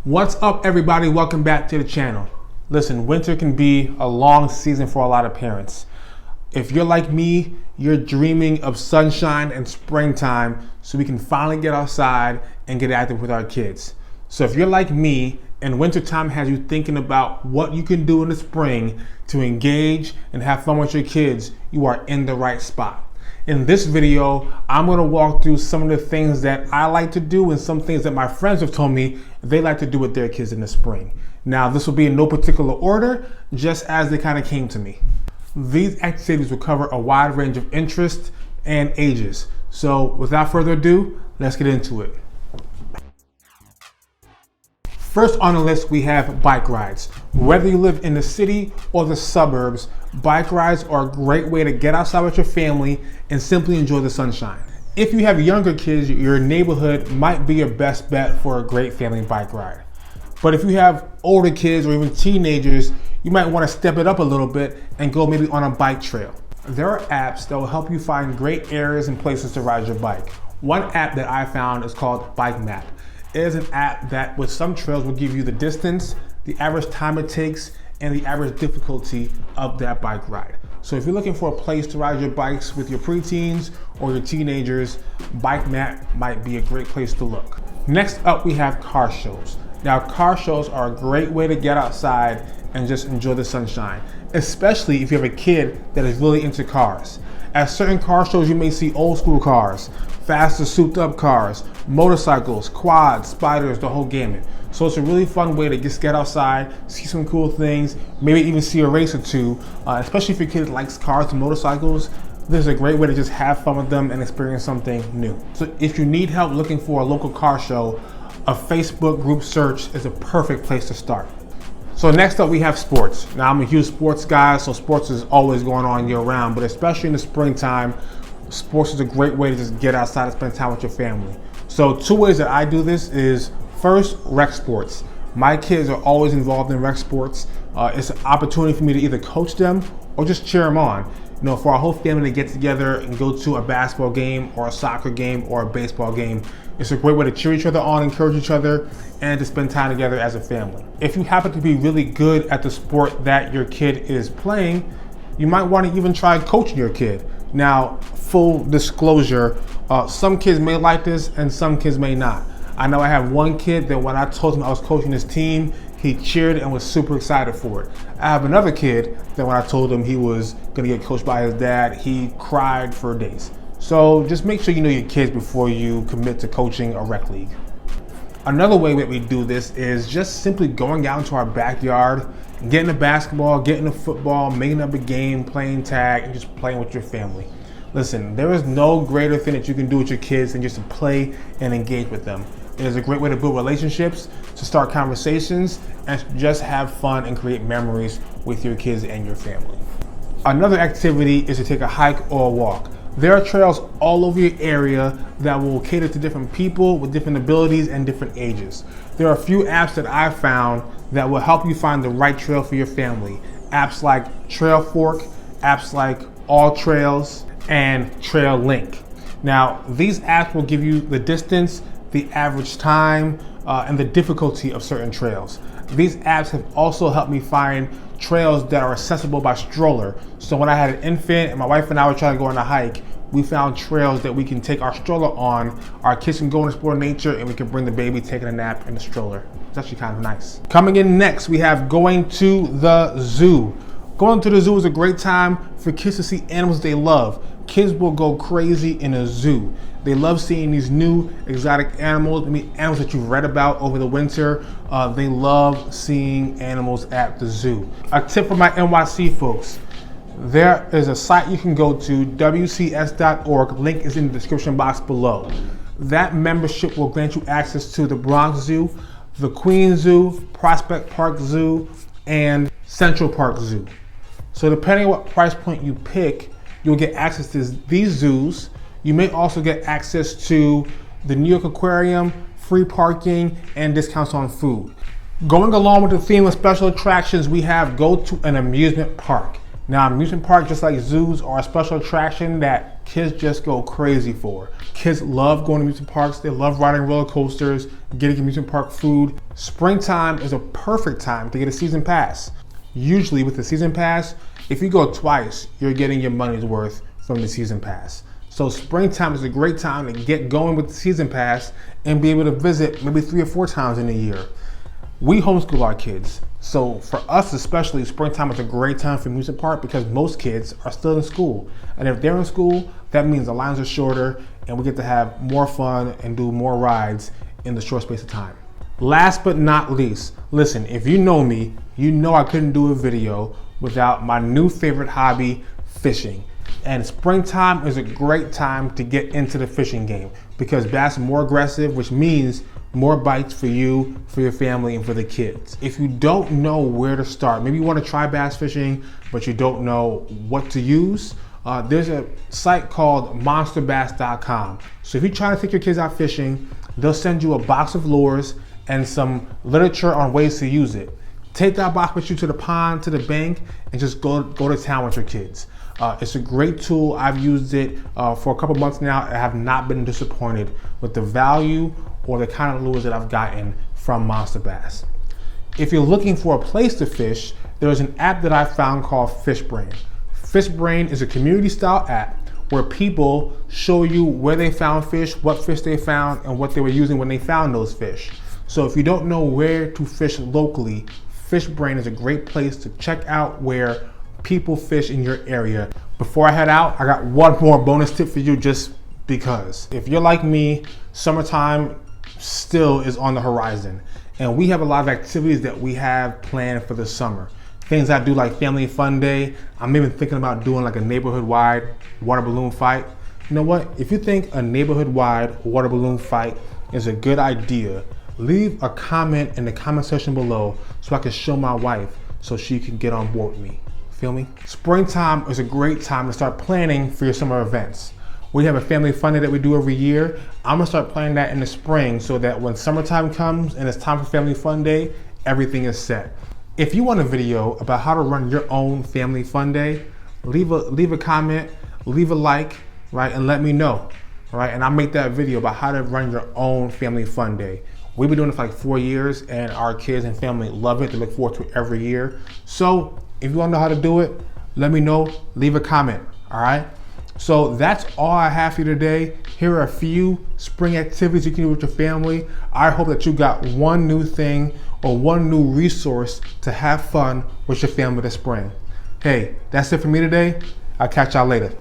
What's up, everybody? Welcome back to the channel. Listen, winter can be a long season for a lot of parents. If you're like me, you're dreaming of sunshine and springtime so we can finally get outside and get active with our kids. So if you're like me and wintertime has you thinking about what you can do in the spring to engage and have fun with your kids, you are in the right spot. In this video, I'm going to walk through some of the things that I like to do and some things that my friends have told me they like to do with their kids in the spring. Now, this will be in no particular order, just as they kind of came to me. These activities will cover a wide range of interests and ages. So without further ado, let's get into it. First on the list, we have bike rides. Whether you live in the city or the suburbs, bike rides are a great way to get outside with your family and simply enjoy the sunshine. If you have younger kids, your neighborhood might be your best bet for a great family bike ride. But if you have older kids or even teenagers, you might want to step it up a little bit and go maybe on a bike trail. There are apps that will help you find great areas and places to ride your bike. One app that I found is called Bike Map. It is an app that with some trails will give you the distance, the average time it takes, and the average difficulty of that bike ride. So if you're looking for a place to ride your bikes with your preteens or your teenagers, Bike Map might be a great place to look. Next up, we have car shows. Now, car shows are a great way to get outside and just enjoy the sunshine, especially if you have a kid that is really into cars. At certain car shows, you may see old school cars, faster souped up cars, motorcycles, quads, spiders, the whole gamut. So it's a really fun way to just get outside, see some cool things, maybe even see a race or two, especially if your kid likes cars and motorcycles. This is a great way to just have fun with them and experience something new. So if you need help looking for a local car show, a Facebook group search is a perfect place to start. So next up, we have sports. Now, I'm a huge sports guy, so sports is always going on year round, but especially in the springtime, sports is a great way to just get outside and spend time with your family. So two ways that I do this is, first, rec sports. My kids are always involved in rec sports. It's an opportunity for me to either coach them or just cheer them on. You know, for our whole family to get together and go to a basketball game or a soccer game or a baseball game. It's a great way to cheer each other on, encourage each other, and to spend time together as a family. If you happen to be really good at the sport that your kid is playing, you might want to even try coaching your kid. Now, full disclosure, some kids may like this and some kids may not. I know I have one kid that when I told him I was coaching his team, he cheered and was super excited for it. I have another kid that when I told him he was gonna get coached by his dad, he cried for days. So just make sure you know your kids before you commit to coaching a rec league. Another way that we do this is just simply going out into our backyard, getting a basketball, getting a football, making up a game, playing tag, and just playing with your family. Listen, there is no greater thing that you can do with your kids than just to play and engage with them. It is a great way to build relationships, to start conversations, and just have fun and create memories with your kids and your family. Another activity is to take a hike or a walk. There are trails all over your area that will cater to different people with different abilities and different ages. There are a few apps that I've found that will help you find the right trail for your family. Apps like Trail Fork, apps like All Trails, and Trail Link. Now, these apps will give you the distance, the average time, and the difficulty of certain trails. These apps have also helped me find trails that are accessible by stroller. So when I had an infant and my wife and I were trying to go on a hike, we found trails that we can take our stroller on. Our kids can go and explore nature and we can bring the baby taking a nap in the stroller. It's actually kind of nice. Coming in next, we have going to the zoo. Going to the zoo is a great time for kids to see animals they love. Kids will go crazy in a zoo. They love seeing these new exotic animals, animals that you've read about over the winter. They love seeing animals at the zoo. A tip for my NYC folks, there is a site you can go to, wcs.org, link is in the description box below. That membership will grant you access to the Bronx Zoo, the Queens Zoo, Prospect Park Zoo, and Central Park Zoo. So depending on what price point you pick, you'll get access to these zoos. You may also get access to the New York Aquarium, free parking, and discounts on food. Going along with the theme of special attractions, we have go to an amusement park. Now, amusement parks, just like zoos, are a special attraction that kids just go crazy for. Kids love going to amusement parks. They love riding roller coasters, getting amusement park food. Springtime is a perfect time to get a season pass. Usually with the season pass, if you go twice, you're getting your money's worth from the season pass. So springtime is a great time to get going with the season pass and be able to visit maybe 3 or 4 times in a year. We homeschool our kids. So for us especially, springtime is a great time for amusement park because most kids are still in school. And if they're in school, that means the lines are shorter and we get to have more fun and do more rides in the short space of time. Last but not least, listen, if you know me, you know I couldn't do a video without my new favorite hobby, fishing. And springtime is a great time to get into the fishing game because bass are more aggressive, which means more bites for you, for your family, and for the kids. If you don't know where to start, maybe you want to try bass fishing, but you don't know what to use, there's a site called monsterbass.com. So if you try to take your kids out fishing, they'll send you a box of lures and some literature on ways to use it. Take that box with you to the pond, to the bank, and just go to town with your kids. It's a great tool. I've used it for a couple months now. I have not been disappointed with the value or the kind of lures that I've gotten from Monster Bass. If you're looking for a place to fish, there's an app that I found called FishBrain. FishBrain is a community style app where people show you where they found fish, what fish they found, and what they were using when they found those fish. So if you don't know where to fish locally, FishBrain is a great place to check out where people fish in your area. Before I head out, I got one more bonus tip for you just because. If you're like me, summertime still is on the horizon. And we have a lot of activities that we have planned for the summer. Things I do like Family Fun Day. I'm even thinking about doing like a neighborhood-wide water balloon fight. You know what? If you think a neighborhood-wide water balloon fight is a good idea, leave a comment in the comment section below so I can show my wife so she can get on board with me. Feel me? Springtime is a great time to start planning for your summer events. We have a family fun day that we do every year. I'm gonna start planning that in the spring so that when summertime comes and it's time for family fun day, everything is set. If you want a video about how to run your own family fun day, leave a comment, leave a like, right, and let me know, right? And I'll make that video about how to run your own family fun day. We've been doing it for like 4 years and our kids and family love it. They look forward to it every year. So if you want to know how to do it, let me know, leave a comment, all right? So that's all I have for you today. Here are a few spring activities you can do with your family. I hope that you got one new thing or one new resource to have fun with your family this spring. Hey, that's it for me today. I'll catch y'all later.